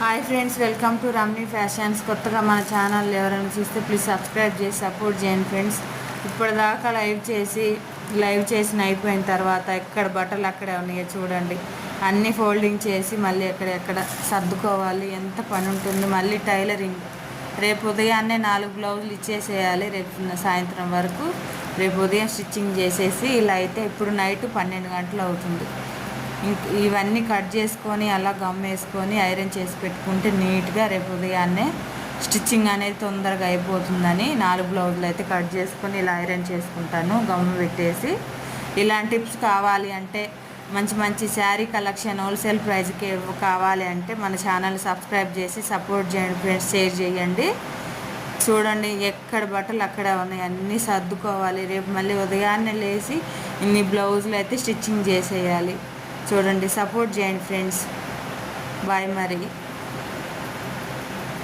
Hi friends, welcome to Ramni fashions. కొత్తగా మన channel ఎవరైనా చూస్తే ప్లీజ్ సబ్స్క్రైబ్ చేసి సపోర్ట్ చేయండి ఫ్రెండ్స్. ఇప్పటిదాకా లైవ్ చేసిన అయిపోయిన తర్వాత ఎక్కడ బట్టలు అక్కడే ఉన్నాయో చూడండి. అన్నీ ఫోల్డింగ్ చేసి మళ్ళీ ఎక్కడెక్కడ సర్దుకోవాలి. ఎంత పని ఉంటుంది. మళ్ళీ టైలరింగ్ రేపు ఉదయాన్నే 4 బ్లౌజులు ఇచ్చేసేయాలి. రేపు సాయంత్రం వరకు రేపు ఉదయం స్టిచ్చింగ్ చేసేసి ఇలా అయితే ఇప్పుడు నైట్ 12 గంటలు అవుతుంది. ఇవన్నీ కట్ చేసుకొని అలా గమ్ వేసుకొని ఐరన్ చేసి పెట్టుకుంటే నీట్గా రేపు ఉదయాన్నే స్టిచ్చింగ్ అనేది తొందరగా అయిపోతుందని 4 బ్లౌజులు అయితే కట్ చేసుకొని ఇలా ఐరన్ చేసుకుంటాను గమ్ పెట్టేసి. ఇలాంటి టిప్స్ కావాలి అంటే మంచి మంచి శారీ కలెక్షన్ హోల్సేల్ ప్రైస్కి కావాలి అంటే మన ఛానల్ సబ్స్క్రైబ్ చేసి సపోర్ట్ చేయండి ఫ్రెండ్స్. షేర్ చేయండి. చూడండి, ఎక్కడ బట్టలు అక్కడ ఉన్నాయి. అన్నీ సర్దుకోవాలి. రేపు మళ్ళీ ఉదయాన్నే లేచి ఇన్ని బ్లౌజులు అయితే స్టిచ్చింగ్ చేసేయాలి. చూడండి, సపోర్ట్ చేయండి ఫ్రెండ్స్. బాయ్ మరి.